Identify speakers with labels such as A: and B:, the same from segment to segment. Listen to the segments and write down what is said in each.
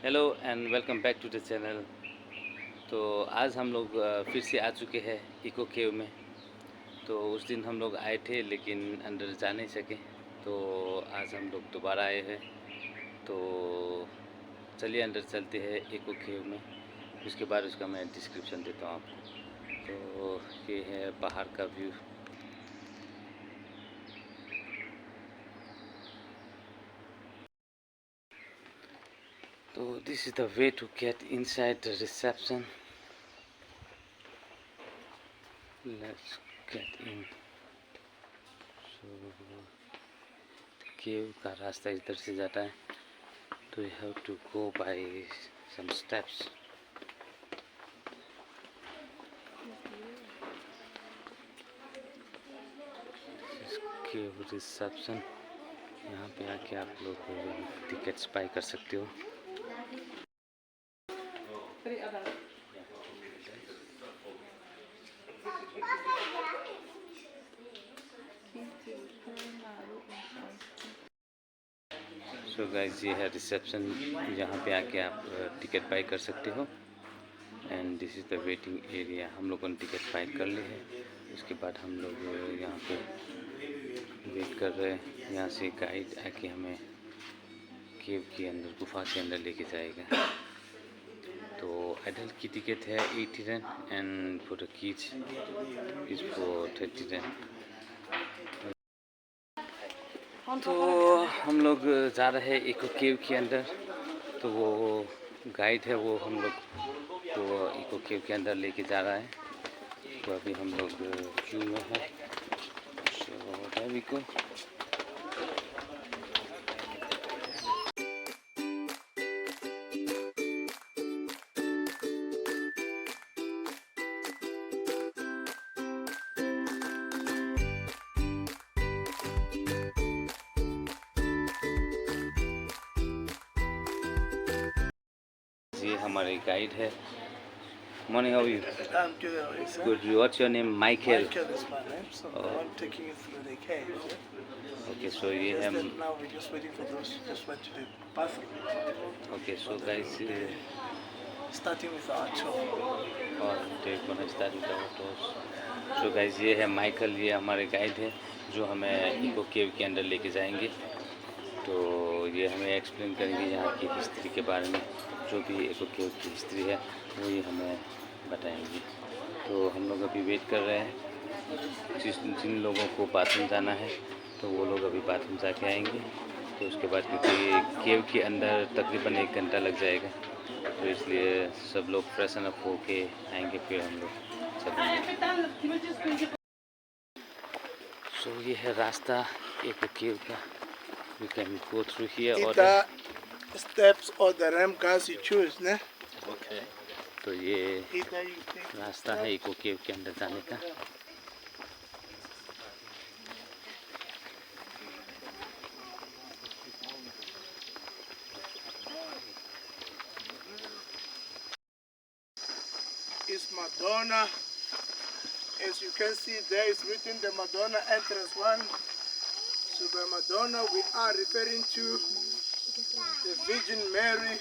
A: Hello and welcome back to the channel. तो आज हम लोग फिर से आ चुके हैं इको केव में। तो उस दिन हम लोग आए थे लेकिन अंदर जा नहीं सके, तो आज हम लोग दोबारा आए हैं। तो चलिए अंदर चलते हैं इको केव में, उसके बाद उसका मैं डिस्क्रिप्शन देता हूँ आपको। तो ये है बाहर का view. So this is the way to get inside the reception. Let's get in. So केव का रास्ता इधर से जाता है, तो you have to go by some steps. This is cave reception. यहाँ पे आके आप लोग टिकट्स बाय कर सकते हो। सो गाइस, ये है रिसेप्शन, यहाँ पे आके आप टिकट बाय कर सकते हो। And this is the waiting area. हम लोगों ने टिकट बाय कर ली है, उसके बाद हम लोग यहाँ पे वेट कर रहे हैं। यहाँ से गाइड आके हमें केव के अंदर, गुफा के अंदर लेके जाएगा। तो एडल्ट की टिकट है 80 run and for the kids is for 30 run. तो हम लोग जा रहे हैं इको केव के अंदर। तो वो गाइड है, वो हम लोग को इको केव के अंदर लेके जा रहा है। तो अभी हम लोग क्यू में है। को ये हमारे गाइड है। Morning, how are you?
B: I'm good. How are you, sir?
A: Good. What's your name? Michael.
B: Michael is my name, so I'm taking you through the cave.
A: Okay, so ये है।
B: Now we're just waiting for those who just went to the bathroom.
A: Okay, so guys,
B: starting with our tour.
A: और gonna start with our tours. So guys, ये है Michael, ये हमारे guide है जो हमें इको केव के अंदर लेके जाएंगे। तो ये हमें एक्सप्लेन करेंगे यहाँ की हिस्ट्री के बारे में, जो भी इको केव की हिस्ट्री है वो ये हमें बताएंगे। तो हम लोग अभी वेट कर रहे हैं। जिन लोगों को बाथरूम जाना है तो वो लोग अभी बाथरूम जाके आएंगे। तो उसके बाद, क्योंकि केव के अंदर तकरीबन 1 घंटा लग जाएगा, तो इसलिए सब लोग फ्रेशन अप होके आएंगे, फिर हम लोग चलेंगे। सो ये है रास्ता इको केव का। We can go through here or
B: the steps or the ramp cars you choose, ne?
A: Okay. तो ये रास्ता है इको केव के अंदर जाने का।
B: It's Madonna. As you can see, there is written the Madonna entrance 1. So by Madonna, we are referring to the Virgin Mary,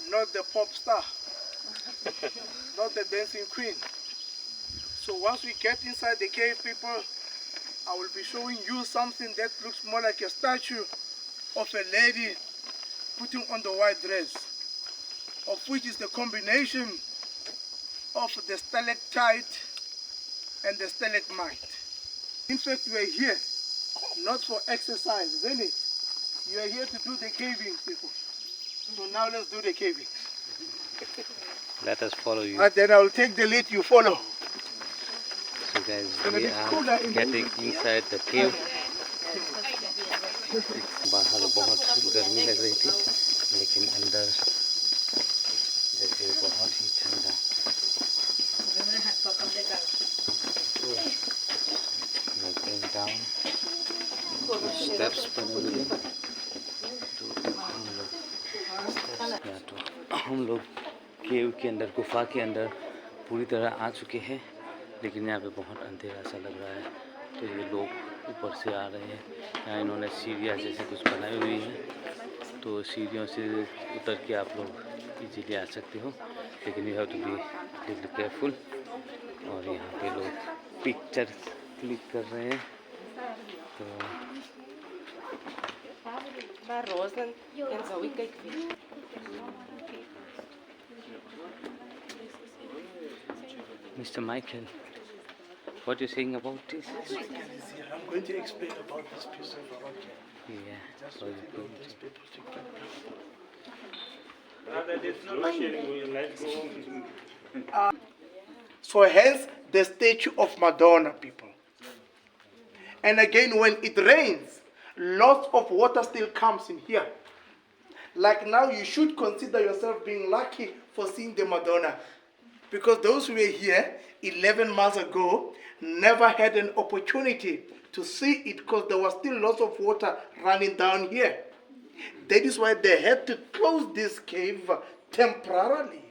B: not the pop star, not the dancing queen. So once we get inside the cave, people, I will be showing you something that looks more like a statue of a lady putting on the white dress, of which is the combination of the stalactite and the stalagmite. In fact, we are here not for exercise, isn't it? You are here to do the caving, people. So now let's do the caving.
A: Let us follow you.
B: And then I will take the lead, you follow.
A: So guys, we are getting inside the cave. बाहर बहुत गर्मी लग रही थी, लेकिन अंदर जैसे बहुत ही ठंडा। डाउन स्टेप्स बने हुए हैं। तो हम लोग केव के अंदर, गुफा के अंदर पूरी तरह आ चुके हैं, लेकिन यहाँ पे बहुत अंधेरा सा लग रहा है। तो ये लोग ऊपर से आ रहे हैं। यहाँ इन्होंने सीढ़ियाँ जैसे कुछ बनाई हुई है, तो तो सीढ़ियों से उतर के आप लोग इजीली आ सकते हो, लेकिन you have to be little careful. और यहाँ पे लोग पिक्चर क्लिक कर रहे हैं। तो Mr. Michael, what are you saying about this?
B: I'm going to explain about this piece of rock.
A: Yeah.
B: Just
A: so
B: for
A: you go
B: these people to get So hence the statue of Madonna, people. And again, when it rains, lots of water still comes in here. Like now, you should consider yourself being lucky for seeing the Madonna. Because those who were here 11 months ago never had an opportunity to see it because there was still lots of water running down here. That is why they had to close this cave temporarily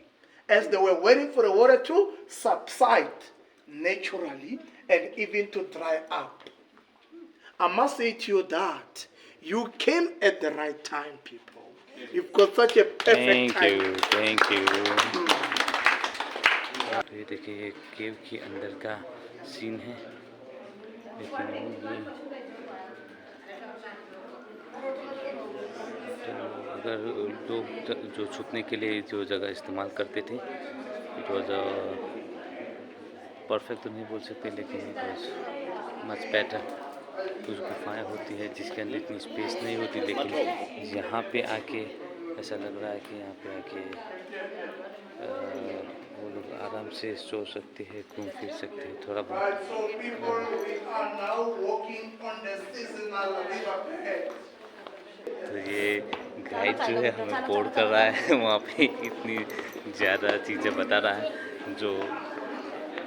B: as they were waiting for the water to subside naturally and even to dry up. I must say to you that you came at the right time, people. You've got such a perfect time.
A: Thank you. ये देखिए ये केव के अंदर का scene है, लेकिन ये तो अगर लोग जो छुपने के लिए जो जगह इस्तेमाल करते थे, इट वॉज परफेक्ट तो नहीं बोल सकते, लेकिन इट वॉज मच बेटर। कुछ गुफाएँ होती है जिसके अंदर इतनी स्पेस नहीं होती, लेकिन यहाँ पे आके ऐसा लग रहा है कि यहाँ पे आके वो लोग आराम से सो सकते हैं, घूम फिर सकते हैं थोड़ा बहुत।
B: So people, we are now walking on the seasonal river.
A: तो ये गाइड जो है हमें बोर्ड कर रहा है, वहाँ पे इतनी ज़्यादा चीज़ें बता रहा है, जो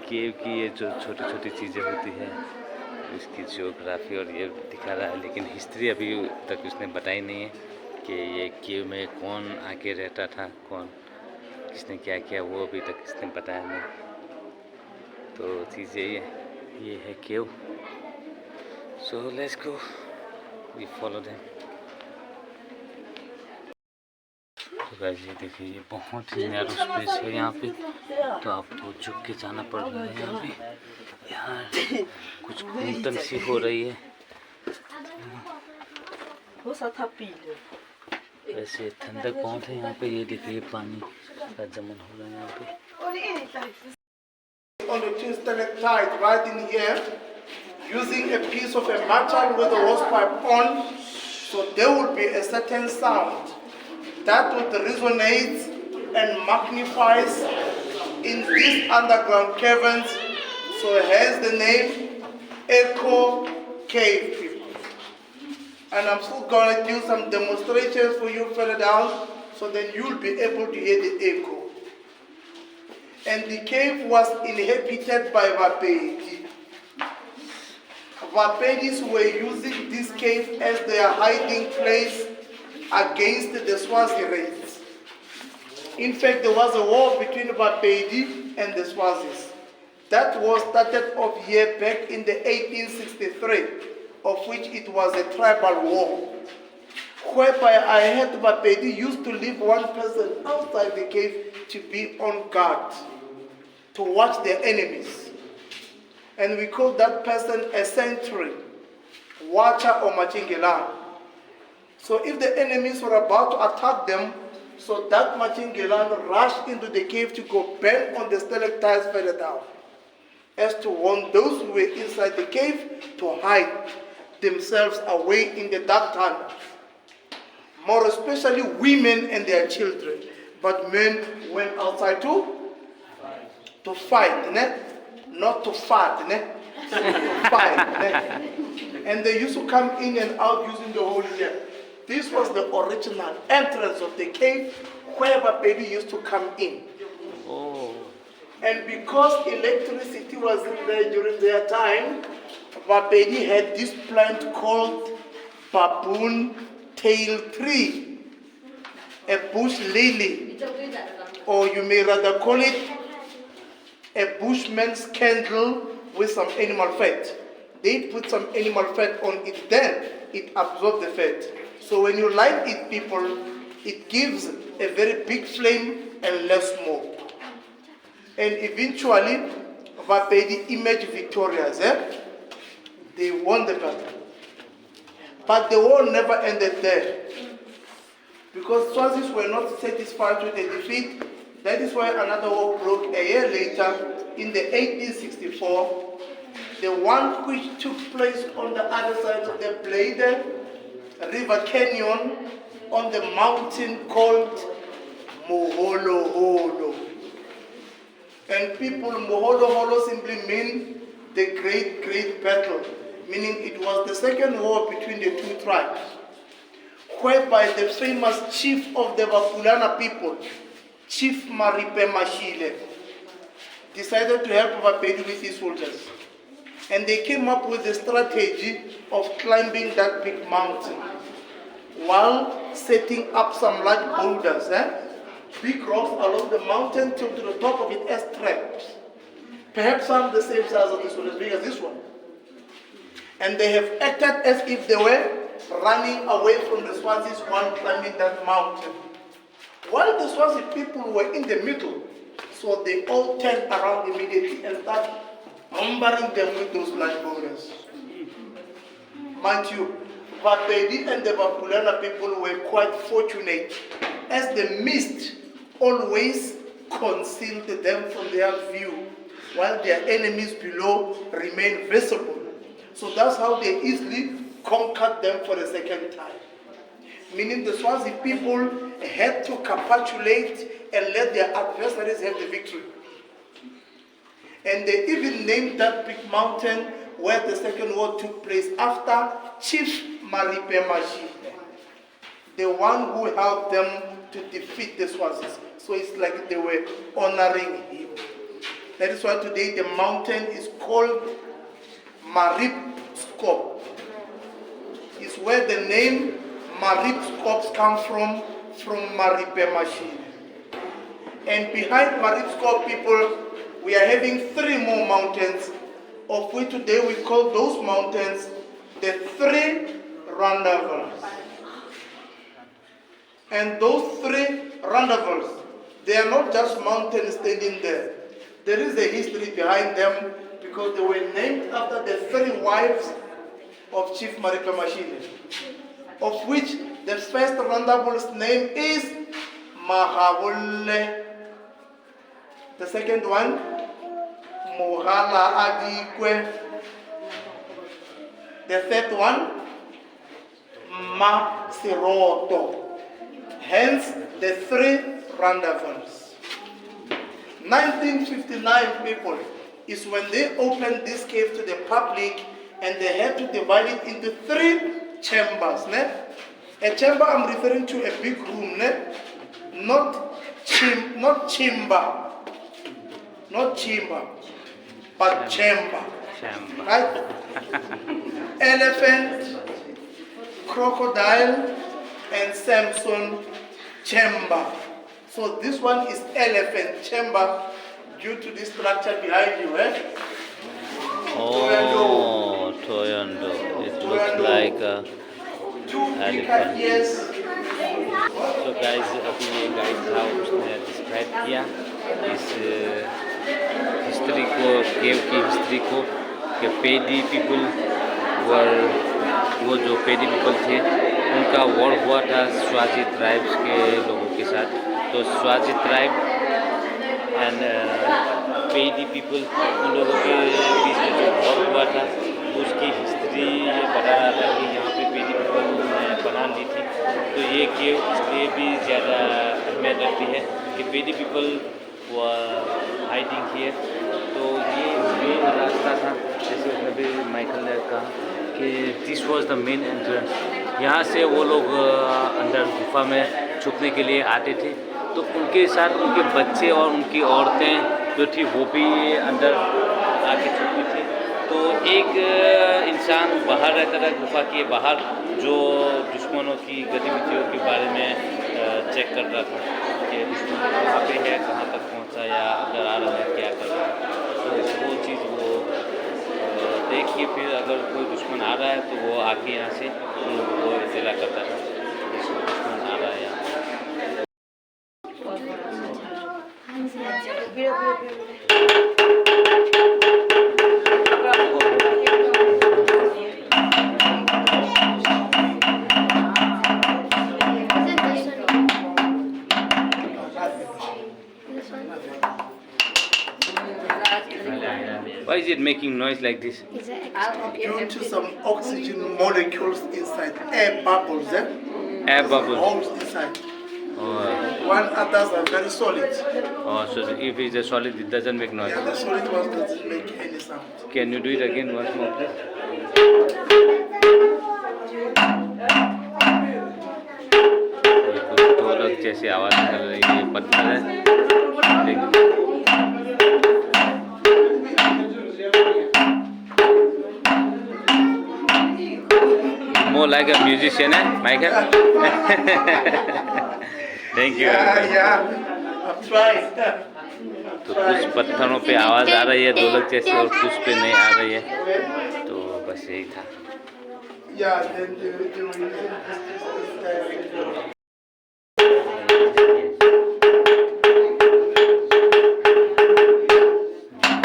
A: केव की ये जो छोटी छोटी चीज़ें होती हैं इसकी जियोग्राफी और ये दिखा रहा है, लेकिन हिस्ट्री अभी तक उसने बताई नहीं है कि ये केव में कौन आके रहता था, कौन किसने क्या किया, वो अभी तक इसने बताया नहीं। तो चीज़ें ये है cave. So let's go, we follow them. तो गाइस ये देखिए ये बहुत ही नैरो स्पेस है यहाँ पे, तो आपको झुक के जाना पड़ रहा है। यहाँ पे यहाँ कुछ घूमतन सी हो रही है, वैसे ठंडक बहुत है यहाँ पे। ये देखिए पानी का जमन हो रहा है यहाँ पे।
B: On the twin stalactite right in here, using a piece of a metal with a hosepipe on, so there will be a certain sound that would resonate and magnifies in these underground caverns. So hence the name Echo Cave, people. And I'm still going to do some demonstrations for you further down, so then you'll be able to hear the echo. And the cave was inhabited by Vapedi. Vapedis were using this cave as their hiding place against the Swazi raids. In fact, there was a war between Vapedi and the Swazis. That war started off here back in the 1863, of which it was a tribal war, whereby I heard Vapedi used to leave one person outside the cave to be on guard, to watch their enemies. And we call that person a sentry, watcher or machingelan. So if the enemies were about to attack them, so that machingelan rushed into the cave to go bang on the stalactites further down, as to warn those who were inside the cave to hide themselves away in the dark tunnel. More especially women and their children. But men went outside to fight, ne? Not to fight, ne? To fight, ne? And they used to come in and out using the whole year. This was the original entrance of the cave where Vapedi used to come in.
A: Oh.
B: And because electricity wasn't there during their time, Vapedi had this plant called baboon tail tree, a bush lily, or you may rather call it a bushman's candle with some animal fat. They put some animal fat on it, then it absorbed the fat. So when you light it, people, it gives a very big flame and less smoke. And eventually, Vapedi emerged victorious. They won the battle. But the war never ended there. Because Swazis were not satisfied with the defeat, that is why another war broke a year later in the 1864, the one which took place on the other side of the Blade River Canyon on the mountain called Moholoholo. And people, Moholoholo simply mean the great, great battle, meaning it was the second war between the two tribes, whereby the famous chief of the Bafulana people, Chief Maripe Mashile, decided to help Vapedi with his soldiers. And they came up with the strategy of climbing that big mountain while setting up some large boulders, big rocks along the mountain to the top of it as traps. Perhaps some the same size of this one, as big as this one. And they have acted as if they were running away from the Swazis while climbing that mountain. While the Swazi people were in the middle, so they all turned around immediately and started bombarding them with those large boulders. Mind you, Vapedi and the Bapulana people were quite fortunate, as the mist always concealed them from their view, while their enemies below remained visible. So that's how they easily conquered them for the second time. Meaning the Swazi people had to capitulate and let their adversaries have the victory. And they even named that big mountain where the second war took place after Chief Maripe Mashi, the one who helped them to defeat the Swazis. So it's like they were honoring him. That is why today the mountain is called Maripskop. It's where the name Maripskop comes from Maripe Mashi. And behind Maripskop, people, we are having 3 more mountains, of which today we call those mountains the 3 Rondavels. And those 3 Rondavels, they are not just mountains standing there. There is a history behind them because they were named after the 3 wives of Chief Maripe Mashile, of which the first Rondavel's name is Mahabule. The second one, Mohala Adikwe. The third one, Masiroto. Hence the 3 Rondavels. 1959, people, is when they opened this cave to the public, and they had to divide it into 3 chambers. A chamber, I'm referring to a big room, not chamber, but chamber. Right? Elephant, crocodile, and Samson chamber. So this one is elephant chamber due to this structure behind you.
A: Oh, Toyondo. It looks like a
B: 2 big
A: elephant.
B: ears.
A: So guys, अभी ये guide था उसने describe किया इस history को, केव की history को, कि पेडी पीपल वो जो पेडी पीपल थे उनका वॉर हुआ था स्वाजी ट्राइब्स के लोगों के साथ. तो स्वाजी ट्राइब एंड पेडी पीपल, उन लोगों के बीच में जो वॉर हुआ था उसकी हिस्ट्री ये बता रहा था कि यहाँ पे पेडी पीपल ने बना ली थी. तो ये केव इसलिए भी ज़्यादा अहमियत रखती है कि पेडी पीपल हाइडिंग हियर. तो ये मेन रास्ता था, जैसे उसने भी माइकल ने कहा कि this was the main entrance. यहाँ से वो लोग अंदर गुफा में छुपने के लिए आते थे. तो उनके साथ उनके बच्चे और उनकी औरतें जो थी वो भी अंदर आके छुपती थी. तो एक इंसान बाहर रहता था गुफा के बाहर, जो दुश्मनों की गतिविधियों के बारे में चेक करता था कि दुश्मन कहाँ पे है, कहाँ तक पहुँचा, या अगर आ रहा है क्या कर रहा है. तो वो चीज़ वो देख के फिर अगर कोई दुश्मन आ रहा है तो वो आके यहाँ से उन लोगों को इत्तला करता था. स्मेल आ रहा है यहाँ पे। Why is it making noise like this?
B: Due to some oxygen molecules inside, air bubbles,
A: Air bubbles.
B: holes inside.
A: Oh,
B: One others are very solid.
A: oh, so if it's a solid, it doesn't make noise.
B: Yeah, the solid ones doesn't make any sound.
A: Can you do it again once more, please? ये कुछ ढोलक जैसी आवाज निकल रही है, ये पत्थर है। देखिए। More like a musician, eh, Michael? Thank you.
B: Yeah, I'm trying.
A: तो कुछ पत्थरों पे आवाज़ आ रही है ढोलक जैसे और कुछ पे नहीं आ रही है, तो बस यही था।
B: Yeah, then they were using this.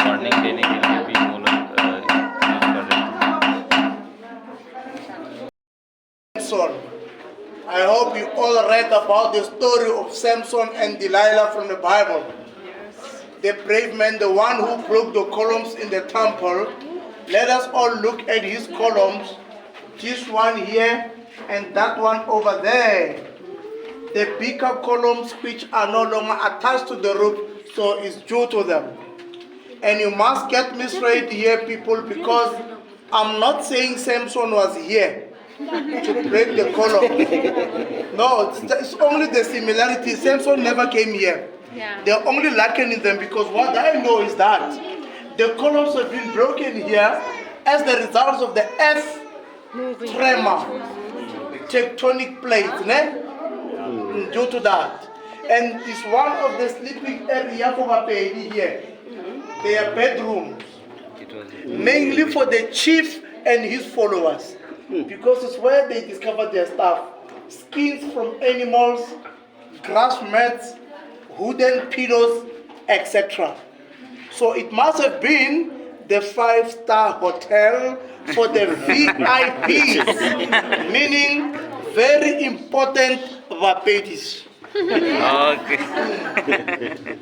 A: Warning देने के लिए भी वो लोग यूज कर रहे थे।
B: Samson. I hope you all read about the story of Samson and Delilah from the Bible. The brave man, the one who broke the columns in the temple. Let us all look at his columns. This one here and that one over there. The bigger columns which are no longer attached to the roof, so it's due to them. And you must get me straight here, people, because I'm not saying Samson was here to break the column. No, it's only the similarity. Samson never came here.
C: Yeah.
B: They're only likening them because what I know is that the columns have been broken here as the result of the earth tremor, tectonic plates, due to that. And it's one of the sleeping area for Bapedi here. They are bedrooms,
A: It was
B: mainly for the chief and his followers, because it's where they discover their stuff. Skins from animals, grass mats, wooden pillows, etc. So it must have been the 5-star hotel for the VIPs, meaning very important Vapedis.
A: okay.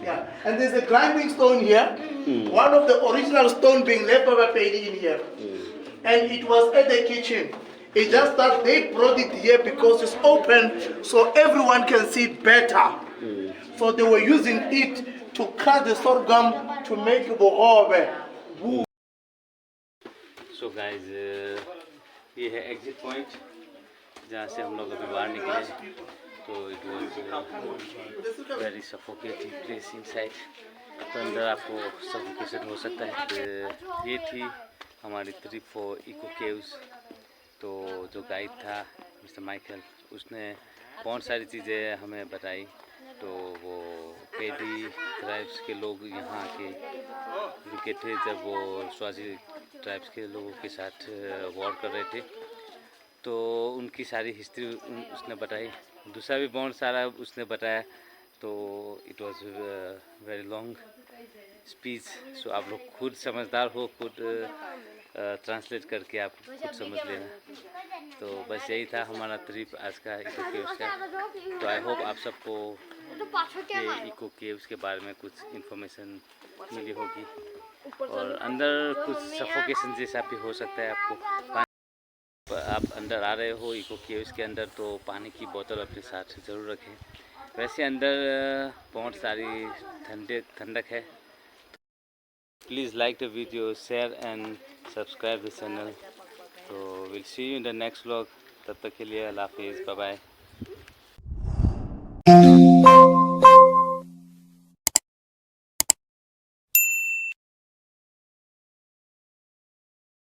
B: Yeah. And there's a grinding stone here, one of the original stone being left by Vapedi in here. And it was at the kitchen. It's just that they brought it here because it's open so everyone can see better. So they were using it to cut the sorghum to make bohobe.
A: So guys, ये है exit point जहाँ से हम लोग अभी बाहर निकले। तो it was very suffocating place inside, तो अंदर आपको सफोकेशन हो सकता है। ये थी हमारी ट्रिप फॉर इको केव्स। तो जो गाइड था मिस्टर माइकल, उसने बहुत सारी चीज़ें हमें बताई। तो वो पेडी ट्राइब्स के लोग यहाँ आके रुके थे जब वो स्वाजी ट्राइब्स के लोगों के साथ वॉर कर रहे थे, तो उनकी सारी हिस्ट्री उसने बताई। दूसरा भी बहुत सारा उसने बताया। तो it was very long speech. So आप लोग खुद समझदार हो, खुद ट्रांसलेट करके आप खुद समझ लेना। तो बस यही था हमारा ट्रिप आज का इको केव्स का। तो आई होप आप सबको ये इको केव्स के बारे में कुछ इन्फॉर्मेशन मिली होगी। और अंदर कुछ सफोकेशन जैसा भी हो सकता है आपको। आप अंदर आ रहे हो इको केव्स के अंदर, तो पानी की बोतल अपने साथ ज़रूर रखें। वैसे अंदर बहुत सारी ठंडक है। Please like the video, share and subscribe the channel. तो will see you in the next vlog. तब तक के लिए अल्लाह हाफिज़, बाय बाय।